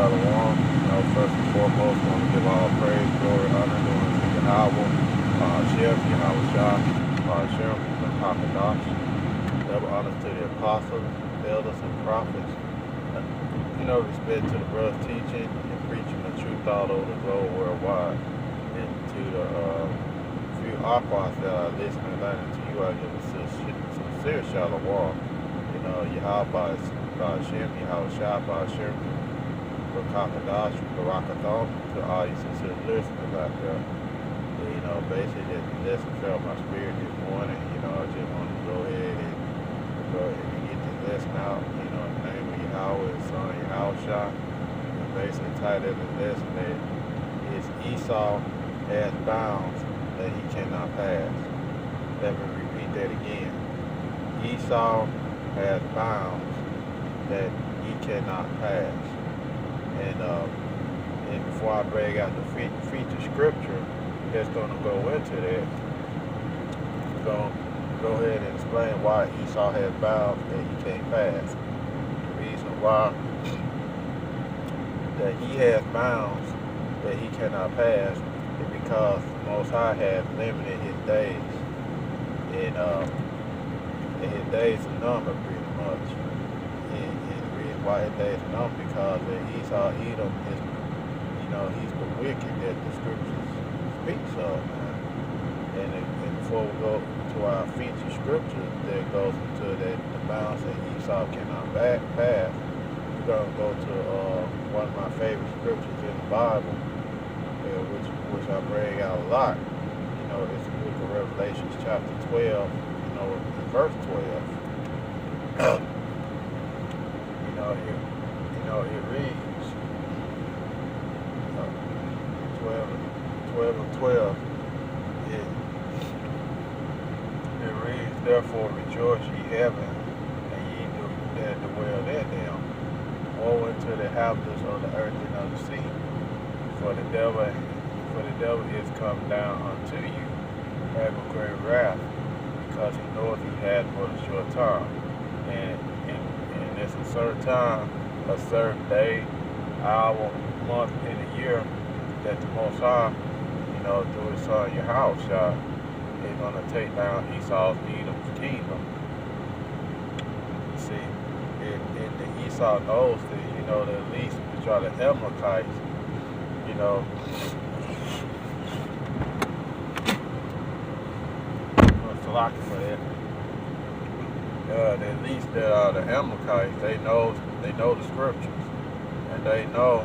Shalom. First and foremost, I want to give all praise, glory, honor to Yahweh, Shem, Yahweh Shah, Shem, and Hakadash. Double honors to the apostles, elders, and prophets. Respect to the brothers teaching and preaching the truth all over the globe worldwide. And to the few aquas that are listening and learning to you, I give a sincere shalom. Yahweh Shem, Yahweh Shah, Shem, Hakadash, Barakathon, to all you sincere listeners out there. Basically, that lesson felt my spirit this morning. I just wanted to go ahead and get this lesson out. In the name of Yahweh, His Son, Yahweh Shah. And basically, titled the lesson that is Esau has bounds that he cannot pass. Let me repeat that again. Esau has bounds that he cannot pass. And before I bring out the feature scripture that's going to go into that, I'm going to go ahead and explain why Esau has bounds that he can't pass. The reason why that he has bounds that he cannot pass is because the Most High has limited his days. And his days are numbered pretty much. And the reason why his days are numbered because Esau, Edom is, he's the wicked that the scriptures speaks of, man. And before we go to our feature scriptures that goes into the bounds that Esau cannot pass, we're going to go to one of my favorite scriptures in the Bible, which I bring out a lot. It's the book of Revelation, chapter 12, verse 12. It reads 12 and 12. It reads, therefore rejoice ye heaven, and ye that dwell in them. Woe unto the inhabitants of the earth and of the sea, for the devil is come down unto you, having great wrath, because he knoweth he had but a short time. And it's a certain time, a certain day, hour, month, and a year that the Most High, through his son Yahweh, is going to take down Esau's Edom's kingdom. See, and Esau knows that, that at least which are the Amalekites, for that. At least that are the Amalekites, they know the scriptures, and they know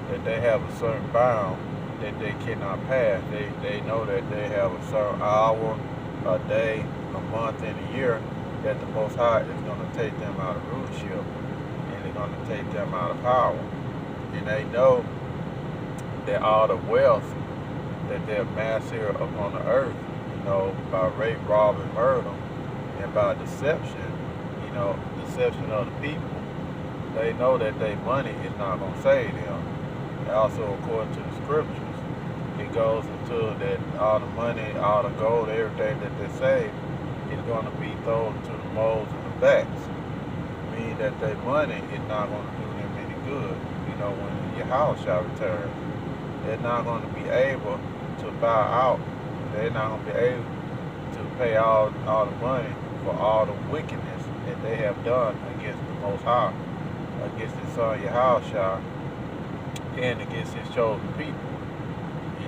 that they have a certain bound that they cannot pass. They know that they have a certain hour, a day, a month, and a year that the Most High is going to take them out of rulership, and they're going to take them out of power. And they know that all the wealth that they amass here upon the earth, by rape, rob, and murder, and by deception, deception of the people, they know that their money is not going to save them. And also, according to the scriptures, it goes into that all the money, all the gold, everything that they save is going to be thrown to the moles and the bats. Meaning that their money is not going to do them any good. When your house shall return, they're not going to be able to buy out. They're not going to be able to pay all the money for all the wickedness that they have done against the Most High, against his son Yahweh, and against his chosen people.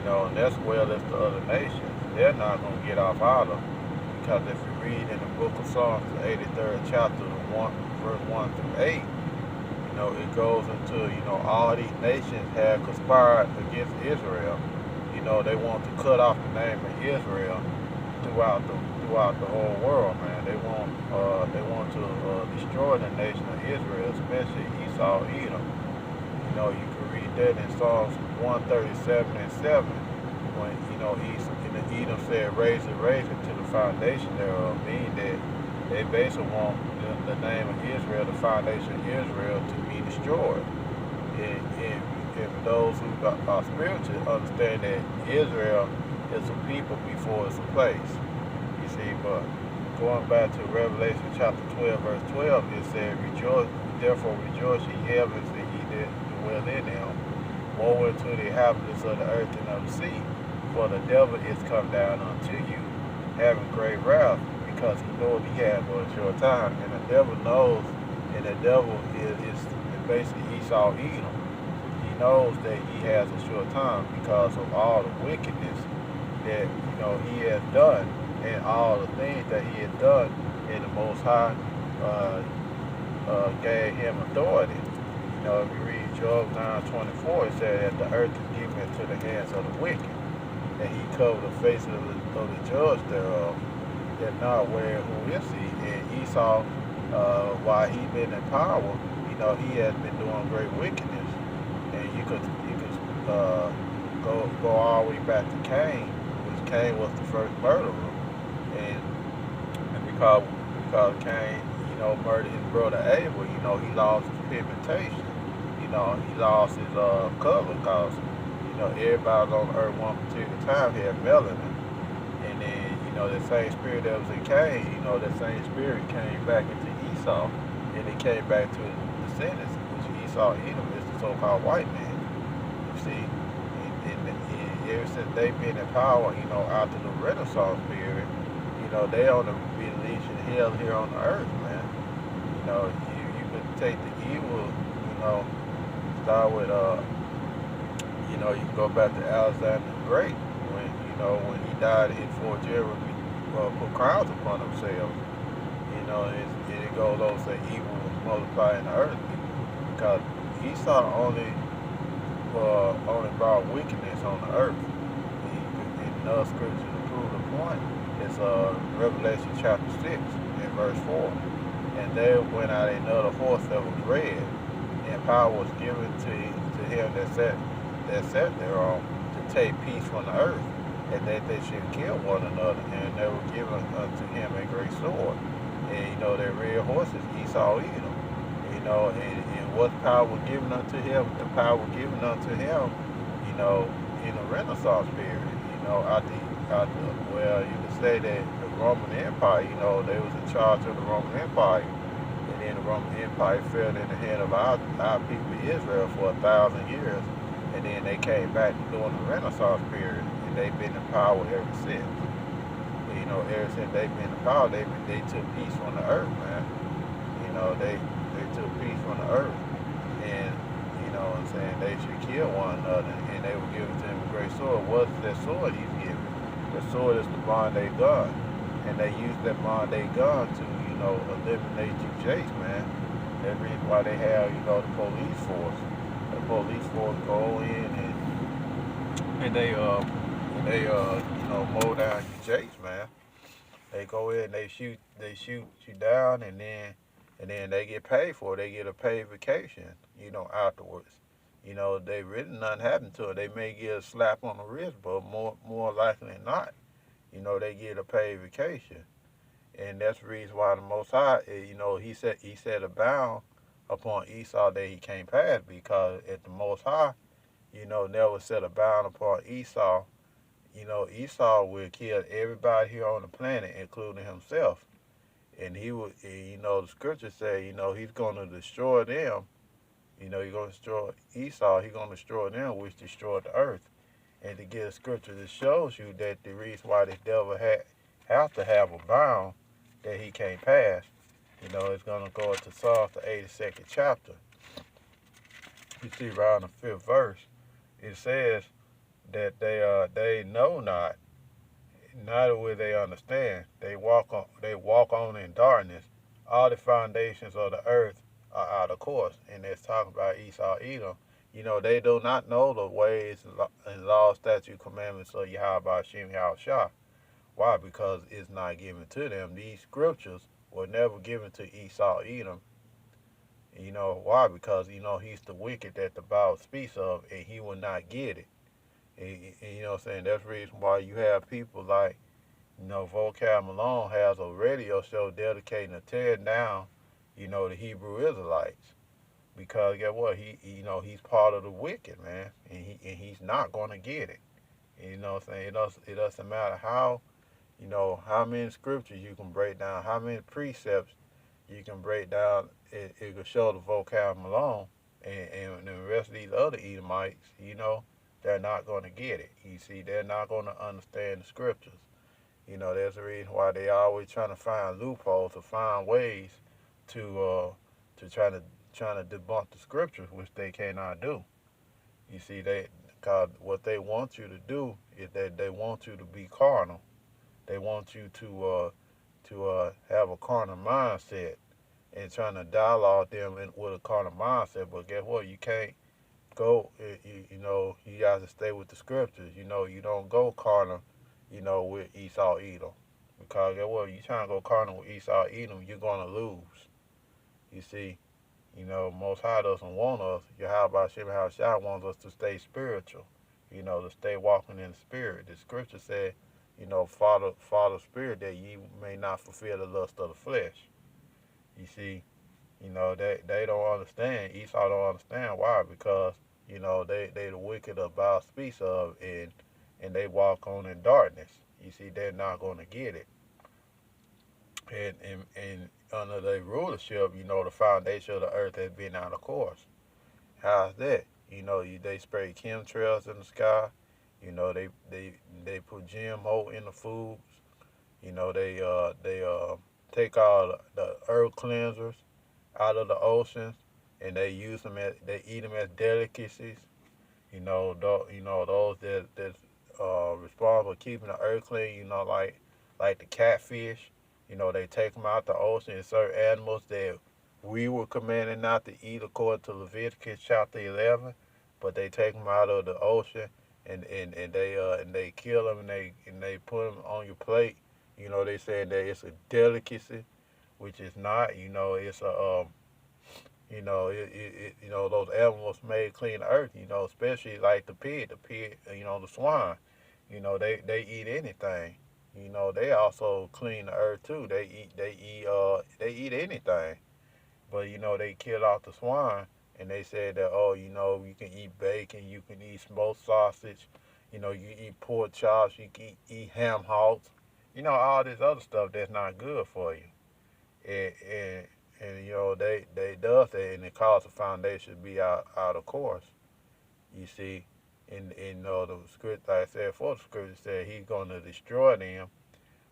And as well as the other nations, they're not going to get off either. Because if you read in the book of Psalms, the 83rd chapter, verse 1 through 8, it goes into, all these nations have conspired against Israel. They want to cut off the name of Israel throughout the whole world, man. They want to destroy the nation of Israel, especially Esau, Edom. You can read that in Psalms 137 and 7, when Edom said, "Raise it to the foundation thereof," meaning that they basically want the name of Israel, the foundation of Israel, to be destroyed. And those who are spiritual understand that Israel is a people before it's a place. You see, but going back to Revelation chapter 12, verse 12, it said, "Rejoice, therefore rejoice ye heavens, and ye that dwell in them." woe unto the inhabitants of the earth and of the sea, for the devil is come down unto you, having great wrath, because he knoweth he had but a short time. And the devil knows, and the devil is basically Esau Edom. He knows that he has a short time because of all the wickedness that he has done, and all the things that he has done. And the Most High uh, gave him authority. If you read Job 9:24, it said that the earth is given into the hands of the wicked, and he covered the face of the judge thereof. They're not aware who is he. And Esau, while he been in power, he has been doing great wickedness. And you could go all the way back to Cain, which Cain was the first murderer, and because Cain, murdered his brother Abel, he lost his pigmentation. He lost his color because everybody on earth one particular time had melanin. And then, that same spirit that was in Cain, that same spirit came back into Esau, and it came back to his descendants, which Esau, Edom, is the so-called white man. You see, and ever since they've been in power, after the Renaissance period, they on the release in hell here on the earth, man. You could take the evil, start with, you can go back to Alexander the Great, when he died in Fort Jerry, put crowns upon themselves. And it goes over say evil was multiplied in the earth, because Esau only brought wickedness on the earth. In another scripture to prove the point is Revelation chapter 6 and verse 4. And there went out another horse that was red, and power was given to him that sat thereon to take peace from the earth, and that they should kill one another. And they were given unto him a great sword. And that red horse is Esau Edom. And what power was given unto him? The power was given unto him, in the Renaissance period. Well, you could say that the Roman Empire, they was in charge of the Roman Empire. And then the Roman Empire fell in the hand of our people Israel for 1,000 years. And then they came back during the Renaissance period, and they've been in power ever since. Ever since they've been in power, they took peace from the earth, man. They took peace from the earth, and what I'm saying, they should kill one another, and they were giving to him a great sword. What's that sword he's giving? The sword is the Bondi gun, and they use that Bondi gun to eliminate you, Jace, man. That's the reason why they have the police force. The police force go in and they mow down your Jace, man. They go in, they shoot you down, and then they get paid for it. They get a paid vacation, afterwards. They really nothing happened to it. They may get a slap on the wrist, but more likely than not, they get a paid vacation. And that's the reason why the Most High, he set a bound upon Esau that he can't pass, because at the Most High, never set a bound upon Esau. Esau will kill everybody here on the planet, including himself. And he would, the scriptures say, he's going to destroy them. He's going to destroy Esau. He's going to destroy them, which destroyed the earth. And to get a scripture that shows you that the reason why this devil have to have a bound that he can't pass, it's going to go into Psalms, the 82nd chapter. You see around the 5th verse, it says that they know not, neither will they understand. They walk on in darkness. All the foundations of the earth are out of course. And it's talking about Esau, Edom. They do not know the ways and laws, statutes, commandments of Yahweh Hashem Yahushua. Why? Because it's not given to them. These scriptures were never given to Esau, Edom. Why? Because, he's the wicked that the Bible speaks of, and he will not get it. And you know what I'm saying? That's the reason why you have people like, Vocab Malone has a radio show dedicating to tear down, the Hebrew Israelites. Because guess what? He's part of the wicked, man. And he's not going to get it. And you know what I'm saying? It doesn't matter how many scriptures you can break down, how many precepts you can break down. It can show the Vocab Malone, and the rest of these other Edomites, they're not going to get it. You see, they're not going to understand the scriptures. There's a reason why they always trying to find loopholes to find ways to trying to debunk the scriptures, which they cannot do. You see, because what they want you to do is that they want you to be carnal. They want you to have a carnal mindset and trying to dialogue them with a carnal mindset. But guess what? You can't go. You got to stay with the scriptures. You don't go carnal. With Esau Edom, because guess what? You trying to go carnal with Esau Edom, you're gonna lose. You see. Most High doesn't want us. Yahweh Shem Shai wants us to stay spiritual. To stay walking in the spirit. The scripture said, follow spirit that ye may not fulfill the lust of the flesh. You see, they don't understand. Esau don't understand why, because they the wicked about speech of, and they walk on in darkness. You see, they're not going to get it. And under their rulership, the foundation of the earth has been out of course. How's that? They spray chemtrails in the sky. They put GMO in the foods. They take all the earth cleansers out of the oceans, and they eat them as delicacies. Those that's responsible for keeping the earth clean. Like the catfish. They take them out the ocean, and certain animals that we were commanded not to eat according to Leviticus chapter 11, but they take them out of the ocean and they kill them, and they put them on your plate. They say that it's a delicacy, which is not. It's a those animals made clean the earth. Especially like the pig, the swine. They eat anything. They also clean the earth too. They eat anything. But they killed off the swine, and they said that, you can eat bacon, you can eat smoked sausage, you eat pork chops, you can eat ham hocks, all this other stuff that's not good for you. And they does that, and it causes the foundation to be out of course. You see, in the script, like I said, for the scripture said he's going to destroy them,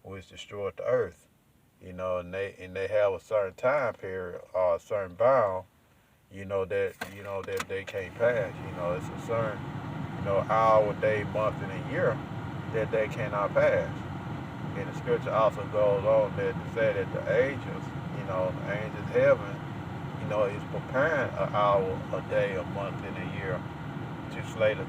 which destroyed the earth. And they have a certain time period or a certain bound, that they can't pass. It's a certain, hour, day, month, and a year that they cannot pass. And the scripture also goes on to say that the angels, the angels heaven, is preparing an hour, a day, a month, and a year to slay the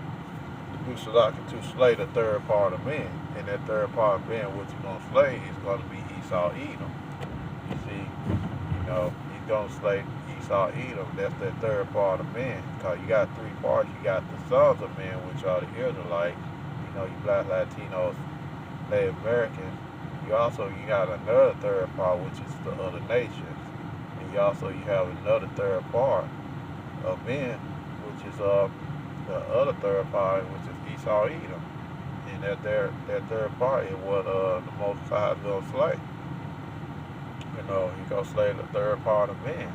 third part of men. And that third part of men, which he's going to slay, is going to be Esau Edom. You see, he's going to slay Esau Edom. That's the third part of men. Because you got three parts. You got the sons of men, which are the Israelites. You black Latinos, Native Americans. You got another third part, which is the other nations. And you have another third part of men, which is the other third part, which is Esau Edom. And that third part is what the Most High is going to slay. He's going to slay the third part of men.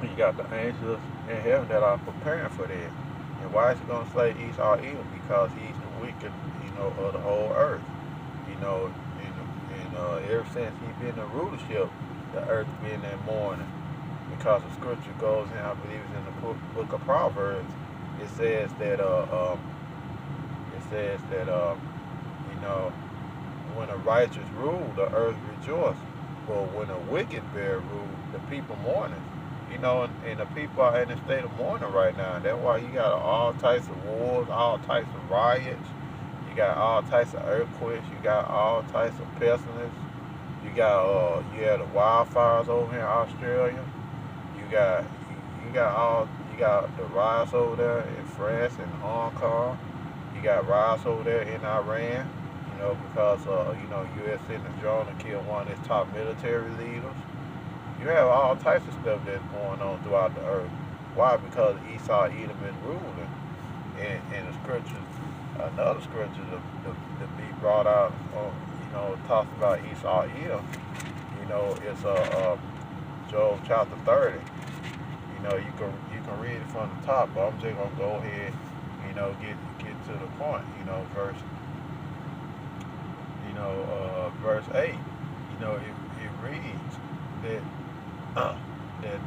You got the angels in heaven that are preparing for that. And why is he going to slay Esau Edom? Because he's the wicked, of the whole earth. And ever since he's been in rulership, the earth been in mourning. Because the scripture goes in, I believe it's in the book of Proverbs, it says that when a righteous rule, the earth rejoices. But when a wicked bear rule, the people mourning. And the people are in a state of mourning right now. That's why you got all types of wars, all types of riots. You got all types of earthquakes. You got all types of pestilence. You got the wildfires over here in Australia. You got the riots over there in France and Hong Kong. You got riots over there in Iran. Because U.S. sent a drone to kill one of its top military leaders. You have all types of stuff that's going on throughout the earth. Why? Because Esau Edom is ruling. And the scriptures, another scripture to be brought out, talks about Esau Edom. It's Job chapter 30. You can read it from the top, but I'm just gonna go ahead, get to the point. Verse 8. It reads that that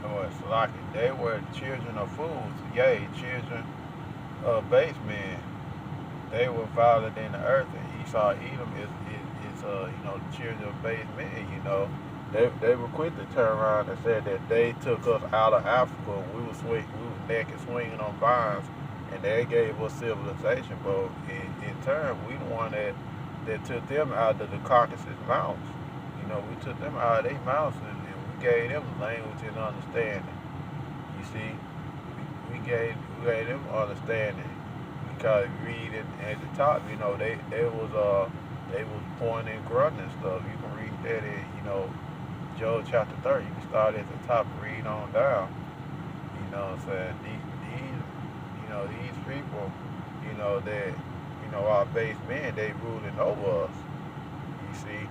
it's like they were children of fools, yea, children of base men. They were violent in the earth, and Esau, Edom is the children of base men. They were quick to turn around and said that they took us out of Africa. We was naked swinging on vines, and they gave us civilization. But in turn, we the one that took them out of the Caucasus Mountains. We took them out of their mountains, and we gave them language and understanding. You see, we gave them understanding because read it at the top. They was pointing and grunting and stuff. You can read that in Job chapter 30. You can start at the top and read on down. You know what I'm saying? These people, that our base men, they ruling over us. You see,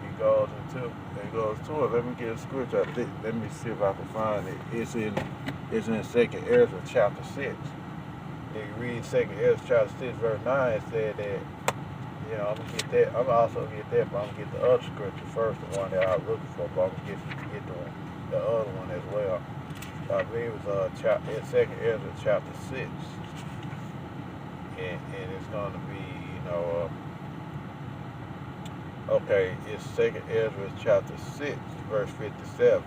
it goes to it. Let me get a scripture. Let me see if I can find it. It's in 2nd Ezra chapter 6. If you read 2nd Ezra chapter 6 verse 9, it said that, I'm gonna get that. I'm also get that, but I'm gonna get the other scripture first, the one that I was looking for. But I'm gonna get the other one as well. I believe it was 2nd Ezra chapter 6, and it's gonna be okay. It's 2nd Ezra chapter 6 verse 57.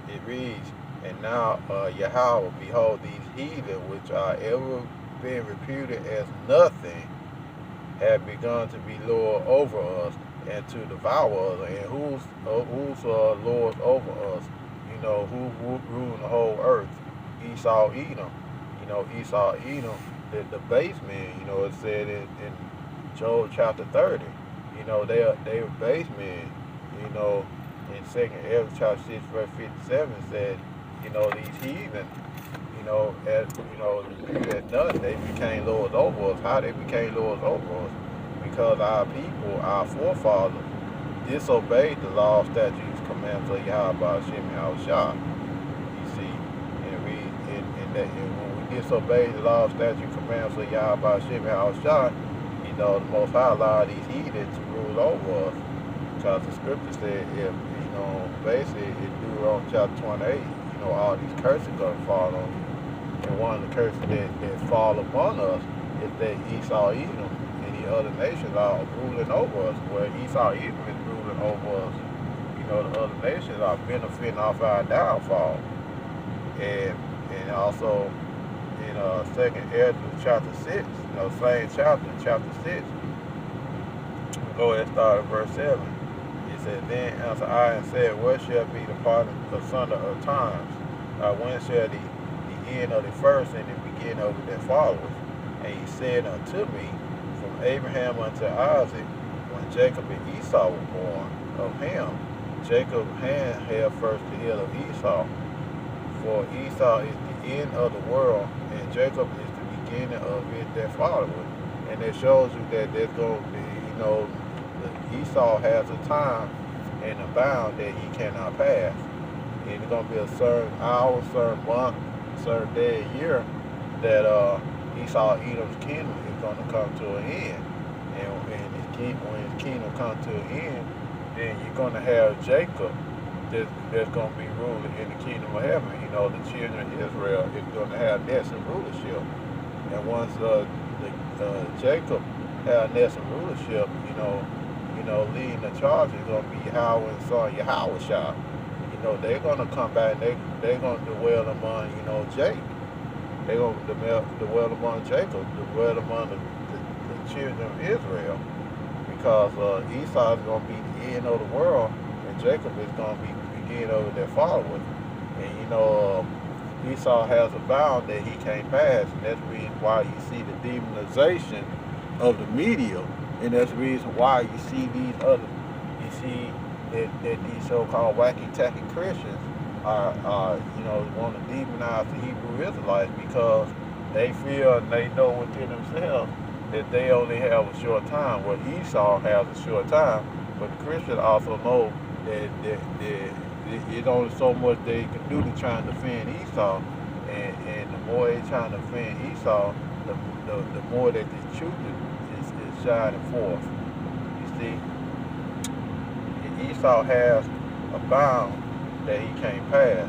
It reads, "And now Yahweh, behold, these heathen which are ever been reputed as nothing, have begun to be Lord over us and to devour us." And who's lords over us? Who ruling the whole earth? Esau, Edom. Esau, Edom, the base men. It said in Job chapter 30. They were base men. In 2nd Ezra chapter 6 verse 57 said, these heathen, as nothing, they became lords over us. How they became lords over us? Because our people, our forefathers, disobeyed the law, statutes, commandments of Yahweh Hashem Yahushua. You see, and when we disobey the law, statutes, commandments of Yahweh Hashem Yahushua, the Most High allowed these heathen to rule over us. Because the scripture said, if basically in Deuteronomy chapter 28, all these curses gonna fall on you. And one of the curses that fall upon us is that Esau, Edom, and the other nations are ruling over us. Where Esau, Edom is ruling over us, the other nations are benefiting off our downfall. And also in 2nd Ezra chapter 6, same chapter 6, we'll go ahead and start at verse 7. It says, "Then answered I and said, Where shall be the part asunder of times? When shall the end of the first and the beginning of it that followeth? And he said unto me, From Abraham unto Isaac, when Jacob and Esau were born, of him Jacob's hand held first the heel of Esau. For Esau is the end of the world, and Jacob is the beginning of it that followeth." And it shows you that there's going to be, Esau has a time and a bound that he cannot pass. And it's going to be a certain hour, certain month, certain day, a year that Esau, Edom's kingdom is going to come to an end. And when his kingdom comes to an end, then you're going to have Jacob that's going to be ruling in the kingdom of heaven. The children of Israel is going to have national rulership. And once Jacob have national rulership, leading the charge is going to be Yahweh's son, Yahushua. They're going to come back and they're going to dwell among, Jacob. They're going to dwell among Jacob, dwell among the children of Israel. Because Esau is going to be the end of the world, and Jacob is going to be the beginning of it that followeth. And Esau has a bound that he can't pass, and that's the reason why you see the demonization of the media, and that's the reason why you see that these so-called wacky-tacky Christians are want to demonize the Hebrew Israelites, because they feel and they know within themselves that they only have a short time. Well, Esau has a short time, but the Christians also know that It's only so much they can do to try and defend Esau, and the more they trying to defend Esau, the more that the truth is shining forth. You see, Esau has a bound that he can't pass,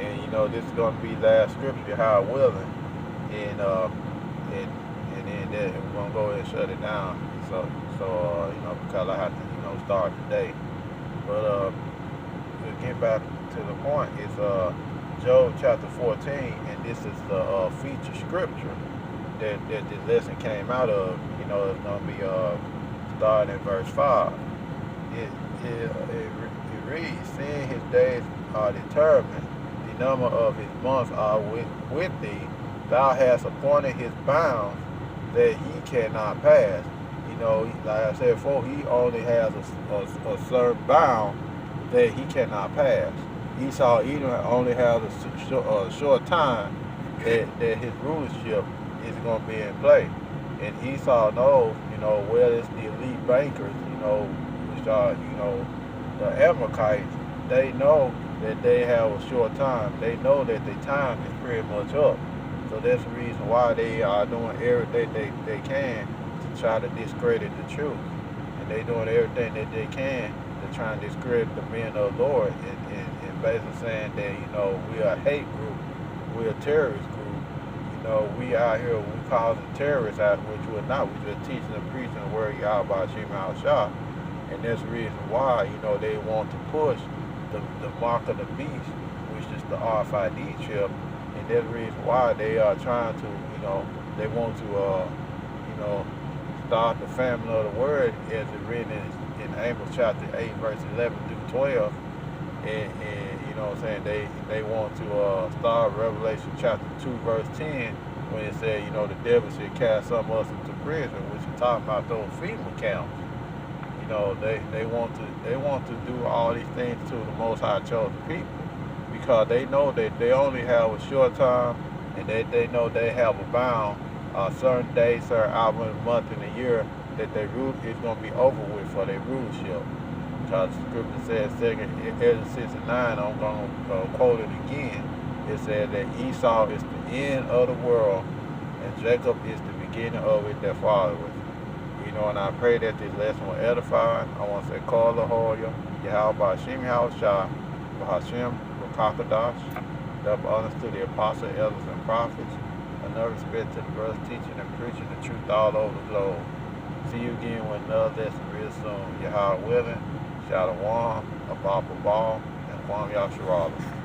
and this is going to be last scripture, how willing, and then we're gonna go ahead and shut it down. So because I have to start today, but to get back to the point, it's Job chapter 14, and this is the feature scripture that this lesson came out of. It's going to be starting in verse 5. It reads, seeing his days are determined, the number of his months are with thee, thou hast appointed his bounds that he cannot pass. Like I said before, he only has a certain bound that he cannot pass. Esau only has a short time that his rulership is going to be in play. And Esau knows, whether it's the elite bankers, which are, the Amalekites, they know that they have a short time. They know that their time is pretty much up. So that's the reason why they are doing everything they can to try to discredit the truth. And they doing everything that they can to try and discredit the men of the Lord, and basically saying that, we are a hate group, we're a terrorist group. We out here, we causing terrorists out, which we're not. We're just teaching and preaching the word of Yahweh Shem Al-Shah. And that's the reason why, they want to push the mark of the beast, which is the RFID chip. And that's the reason why they are trying to, they want to, start the famine of the word, as it written in Amos chapter 8, verse 11 through 12. And they want to start Revelation chapter 2, verse 10, when it said, the devil should cast some of us into prison, which is talking about those FEMA camps. They want to do all these things to the Most High chosen people, because they know that they only have a short time, and they know they have a bound, certain days, certain hours, month, and a year that their rule is going to be over with for their rulership. Because the scripture says, 2 Ezra 6 and 9, I'm going to quote it again. It said that Esau is the end of the world, and Jacob is the beginning of it that followeth. And I pray that this lesson will edify. I want to say, call the Hoya, Yahweh Shem Yahushua, Bahashem, Rakakadash, double honors to the apostles, elders, and prophets, another respect to the brothers teaching and preaching the truth all over the globe. See you again with another lesson real soon. Yahweh willing, Shalom, Abba Babal, and Kwam Yasharala.